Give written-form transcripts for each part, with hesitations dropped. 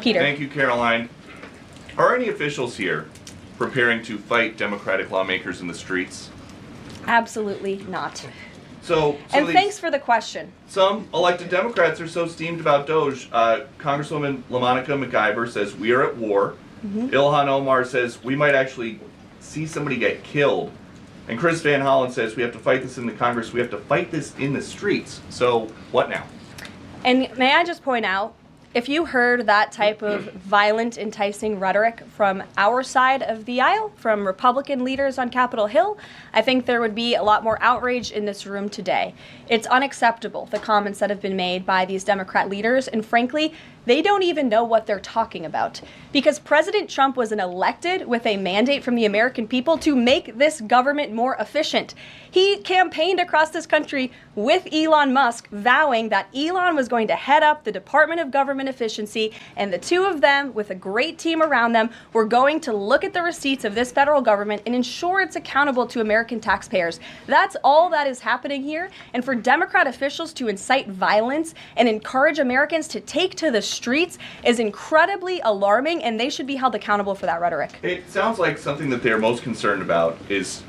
Peter. Thank you, Caroline. Are any officials here preparing to fight Democratic lawmakers in the streets? Absolutely not. So and thanks for the question. Some elected Democrats are so steamed about Doge. Congresswoman LaMonica McIver says we are at war. Ilhan Omar says we might actually see somebody get killed. And Chris Van Hollen says we have to fight this in the Congress. We have to fight this in the streets. So what now? And may I just point out, if you heard that type of violent, enticing rhetoric from our side of the aisle, from Republican leaders on Capitol Hill, I think there would be a lot more outrage in this room today. It's unacceptable, the comments that have been made by these Democrat leaders, and frankly, they don't even know what they're talking about. Because President Trump was elected with a mandate from the American people to make this government more efficient. He campaigned across this country with Elon Musk, vowing that Elon was going to head up the Department of Government Efficiency, and the two of them, with a great team around them, were going to look at the receipts of this federal government and ensure it's accountable to American taxpayers. That's all that is happening here. And for Democrat officials to incite violence and encourage Americans to take to the streets is incredibly alarming, and they should be held accountable for that rhetoric. It sounds like something that they're most concerned about is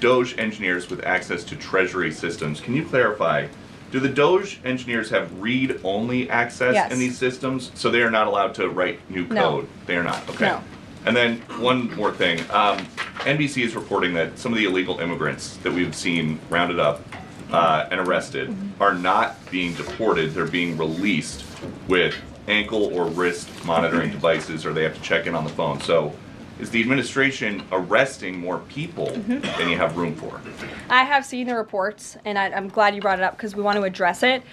Doge engineers with access to Treasury systems. Can you clarify, do the Doge engineers have read-only access in these systems, so they are not allowed to write new code? No. They are not, okay. No. And then one more thing. NBC is reporting that some of the illegal immigrants that we've seen rounded up and arrested are not being deported. They're being released with ankle or wrist monitoring devices, or they have to check in on the phone. So is the administration arresting more people than you have room for? I have seen the reports, and I'm glad you brought it up because we want to address it.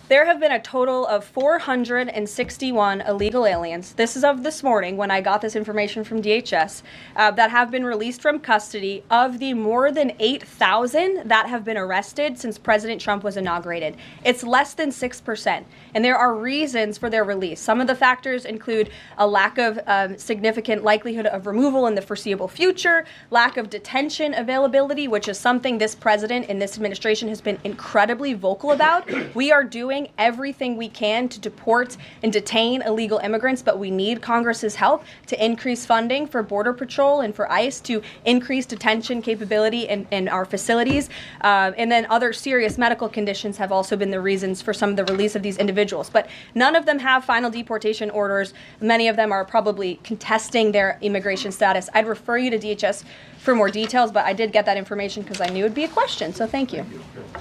There have been a total of 461 illegal aliens, this is of this morning when I got this information from DHS, that have been released from custody of the more than 8,000 that have been arrested since President Trump was inaugurated. It's less than 6%, and there are reasons for their release. Some of the factors include a lack of significant likelihood of removal in the foreseeable future, lack of detention availability, which is something this president and this administration has been incredibly vocal about. We are doing everything we can to deport and detain illegal immigrants, but we need Congress's help to increase funding for Border Patrol and for ICE to increase detention capability in our facilities. And then other serious medical conditions have also been the reasons for some of the release of these individuals. But none of them have final deportation orders. Many of them are probably contesting their immigration status. I'd refer you to DHS for more details, but I did get that information because I knew it would be a question, so thank you.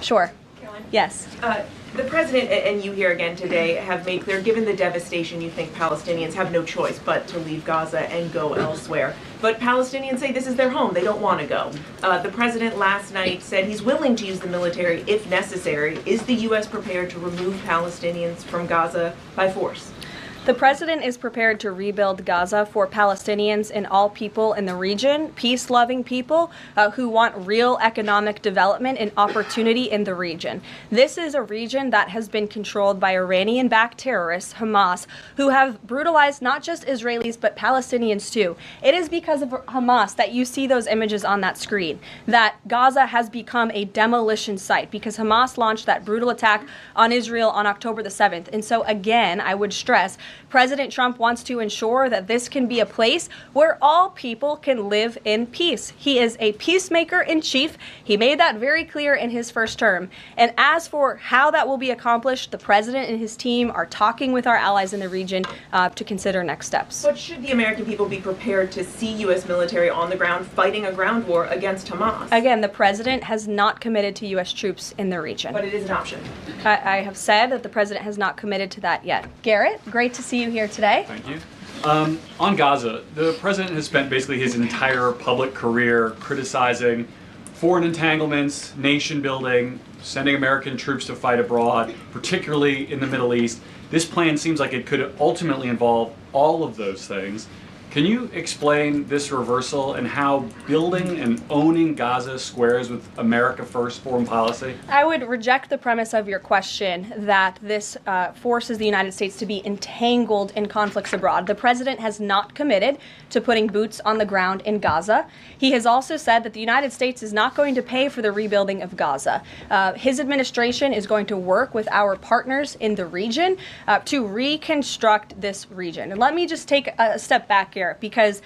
Sure. Caroline? Yes. The president and you here again today have made clear, given the devastation, you think Palestinians have no choice but to leave Gaza and go elsewhere. But Palestinians say this is their home. They don't want to go. The president last night said he's willing to use the military if necessary. Is the U.S. prepared to remove Palestinians from Gaza by force? The president is prepared to rebuild Gaza for Palestinians and all people in the region, peace-loving people who want real economic development and opportunity in the region. This is a region that has been controlled by Iranian-backed terrorists, Hamas, who have brutalized not just Israelis but Palestinians too. It is because of Hamas that you see those images on that screen, that Gaza has become a demolition site because Hamas launched that brutal attack on Israel on October the 7th. And so again, I would stress, President Trump wants to ensure that this can be a place where all people can live in peace. He is a peacemaker in chief. He made that very clear in his first term. And as for how that will be accomplished, the president and his team are talking with our allies in the region to consider next steps. But should the American people be prepared to see U.S. military on the ground fighting a ground war against Hamas? Again, the president has not committed to U.S. troops in the region. But it is an option. I have said that the president has not committed to that yet. Garrett, great to see you here today. Thank you. On Gaza, the president has spent basically his entire public career criticizing foreign entanglements, nation building, sending American troops to fight abroad, particularly in the Middle East. This plan seems like it could ultimately involve all of those things. Can you explain this reversal and how building and owning Gaza squares with America First foreign policy? I would reject the premise of your question that this forces the United States to be entangled in conflicts abroad. The president has not committed to putting boots on the ground in Gaza. He has also said that the United States is not going to pay for the rebuilding of Gaza. His administration is going to work with our partners in the region to reconstruct this region. And let me just take a step back here, because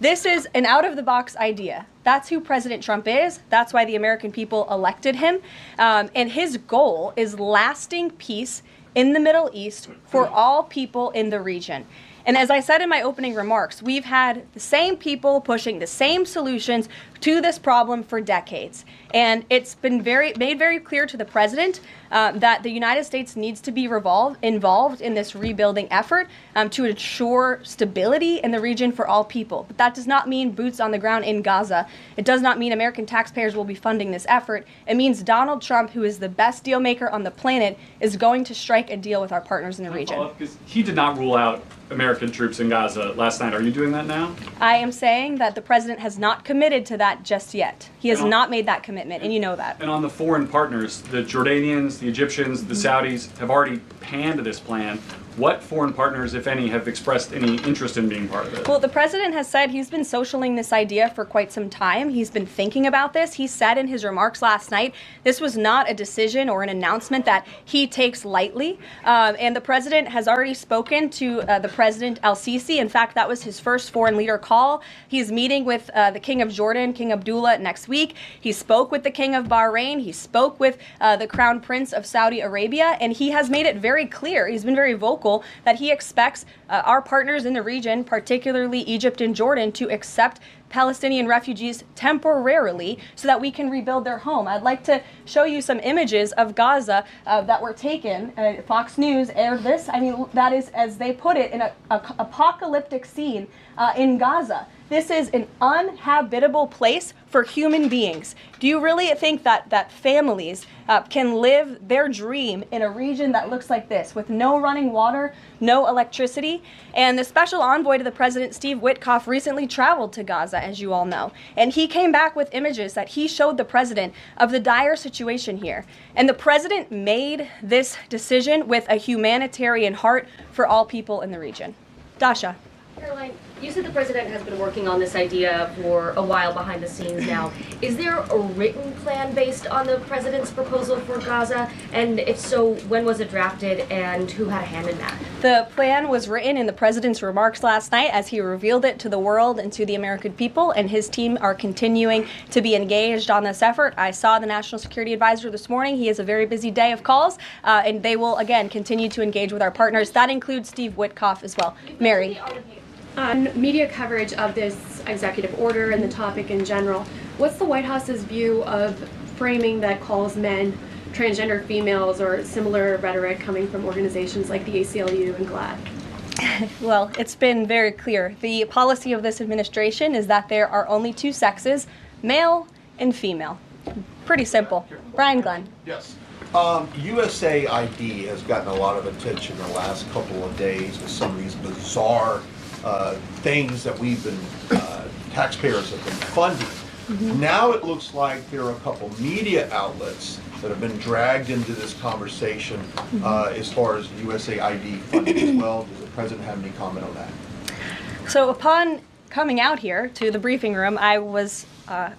this is an out-of-the-box idea. That's who President Trump is. That's why the American people elected him. And his goal is lasting peace in the Middle East for all people in the region. And as I said in my opening remarks, we've had the same people pushing the same solutions to this problem for decades. And it's been made very clear to the president that the United States needs to be involved in this rebuilding effort to ensure stability in the region for all people. But that does not mean boots on the ground in Gaza. It does not mean American taxpayers will be funding this effort. It means Donald Trump, who is the best deal maker on the planet, is going to strike a deal with our partners in the region. Because he did not rule out American troops in Gaza last night. Are you doing that now? I am saying that the president has not committed to that just yet. He has not made that commitment, and you know that. And on the foreign partners, the Jordanians, the Egyptians, the Saudis have already panned this plan. What foreign partners, if any, have expressed any interest in being part of it? Well, the president has said he's been socialing this idea for quite some time. He's been thinking about this. He said in his remarks last night, this was not a decision or an announcement that he takes lightly. And the president has already spoken to the President al-Sisi. In fact, that was his first foreign leader call. He's meeting with the King of Jordan, King Abdullah, next week. He spoke with the King of Bahrain. He spoke with the Crown Prince of Saudi Arabia. And he has made it very clear, he's been very vocal, that he expects our partners in the region, particularly Egypt and Jordan, to accept Palestinian refugees temporarily so that we can rebuild their home. I'd like to show you some images of Gaza that were taken. Fox News aired this. I mean, that is, as they put it, an apocalyptic scene in Gaza. This is an uninhabitable place for human beings. Do you really think that families can live their dream in a region that looks like this, with no running water, no electricity? And the special envoy to the president, Steve Witkoff, recently traveled to Gaza, as you all know. And he came back with images that he showed the president of the dire situation here. And the president made this decision with a humanitarian heart for all people in the region. Dasha. Caroline, you said the president has been working on this idea for a while behind the scenes now. Is there a written plan based on the president's proposal for Gaza? And if so, when was it drafted and who had a hand in that? The plan was written in the president's remarks last night as he revealed it to the world and to the American people, and his team are continuing to be engaged on this effort. I saw the National Security Advisor this morning. He has a very busy day of calls, and they will, again, continue to engage with our partners. That includes Steve Witkoff as well. Mary. On media coverage of this executive order and the topic in general, what's the White House's view of framing that calls men transgender females or similar rhetoric coming from organizations like the ACLU and GLAAD? Well, it's been very clear. The policy of this administration is that there are only two sexes, male and female. Pretty simple. Brian Glenn. Yes. USAID has gotten a lot of attention the last couple of days with some of these bizarre things that we've been, taxpayers have been funding. Mm-hmm. Now it looks like there are a couple media outlets that have been dragged into this conversation as far as USAID funding as well. Does the president have any comment on that? So upon coming out here to the briefing room, I was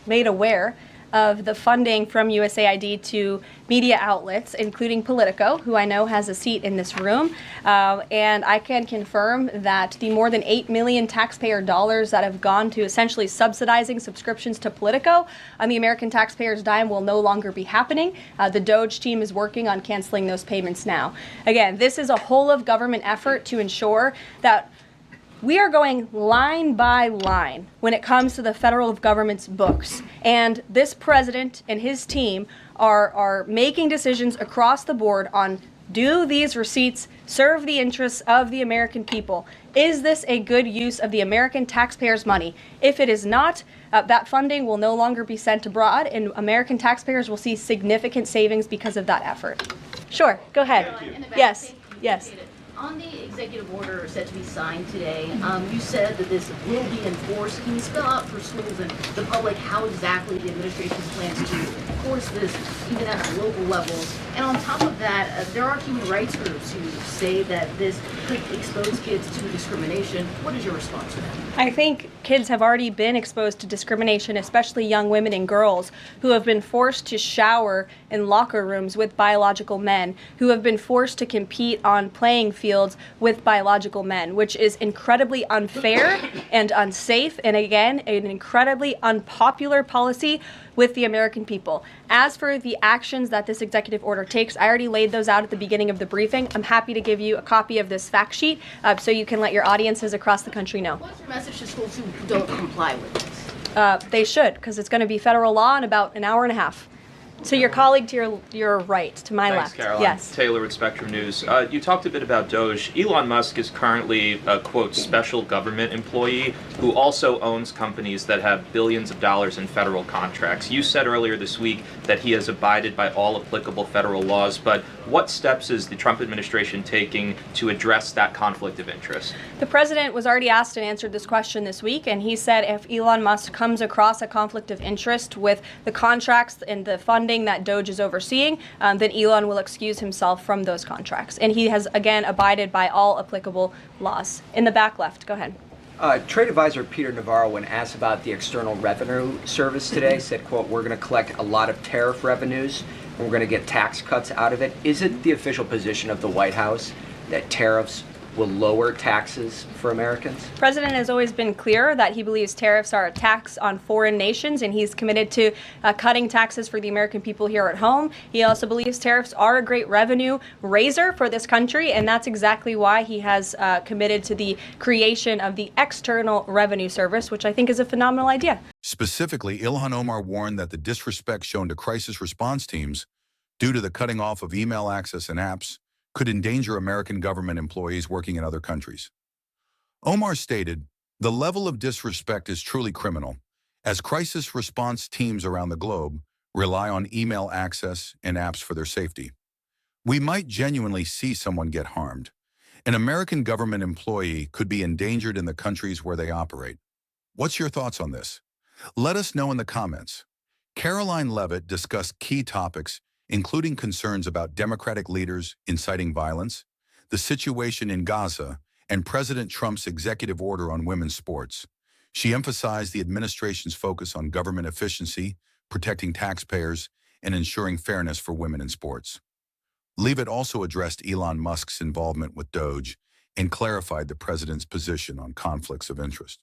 made aware of the funding from USAID to media outlets, including Politico, who I know has a seat in this room. And I can confirm that the more than $8 million taxpayer dollars that have gone to essentially subsidizing subscriptions to Politico on the American taxpayers' dime will no longer be happening. The DOJ team is working on canceling those payments now. Again, this is a whole of government effort to ensure that we are going line by line when it comes to the federal government's books. And this president and his team are making decisions across the board on, do these receipts serve the interests of the American people? Is this a good use of the American taxpayers' money? If it is not, that funding will no longer be sent abroad, and American taxpayers will see significant savings because of that effort. Sure, go ahead. Yes, yes. On the executive order set to be signed today, you said that this will be enforced. Can you spell out for schools and the public how exactly the administration plans to enforce this, even at the local levels? And on top of that, there are human rights groups who say that this could expose kids to discrimination. What is your response to that? I think kids have already been exposed to discrimination, especially young women and girls who have been forced to shower in locker rooms with biological men, who have been forced to compete on playing fields with biological men, which is incredibly unfair and unsafe, and again, an incredibly unpopular policy with the American people. As for the actions that this executive order takes, I already laid those out at the beginning of the briefing. I'm happy to give you a copy of this fact sheet so you can let your audiences across the country know. What's your message to schools who don't comply with this? They should, because it's going to be federal law in about an hour and a half. To your colleague to your right, to my Thanks, left. Caroline. Yes. Taylor with Spectrum News. You talked a bit about Doge. Elon Musk is currently a, quote, special government employee who also owns companies that have billions of dollars in federal contracts. You said earlier this week that he has abided by all applicable federal laws, but what steps is the Trump administration taking to address that conflict of interest? The president was already asked and answered this question this week, and he said if Elon Musk comes across a conflict of interest with the contracts and the funding that Doge is overseeing, then Elon will excuse himself from those contracts. And he has, again, abided by all applicable laws. In the back left, go ahead. Trade advisor Peter Navarro, when asked about the External Revenue Service today, said, quote, we're going to collect a lot of tariff revenues and we're going to get tax cuts out of it. Is it the official position of the White House that tariffs will lower taxes for Americans? The president has always been clear that he believes tariffs are a tax on foreign nations, and he's committed to cutting taxes for the American people here at home. He also believes tariffs are a great revenue raiser for this country, and that's exactly why he has committed to the creation of the External Revenue Service, which I think is a phenomenal idea. Specifically, Ilhan Omar warned that the disrespect shown to crisis response teams due to the cutting off of email access and apps could endanger American government employees working in other countries. Omar stated, the level of disrespect is truly criminal, as crisis response teams around the globe rely on email access and apps for their safety. We might genuinely see someone get harmed. An American government employee could be endangered in the countries where they operate. What's your thoughts on this? Let us know in the comments. Caroline Levitt discussed key topics including concerns about Democratic leaders inciting violence, the situation in Gaza, and President Trump's executive order on women's sports. She emphasized the administration's focus on government efficiency, protecting taxpayers, and ensuring fairness for women in sports. Levitt also addressed Elon Musk's involvement with Doge and clarified the president's position on conflicts of interest.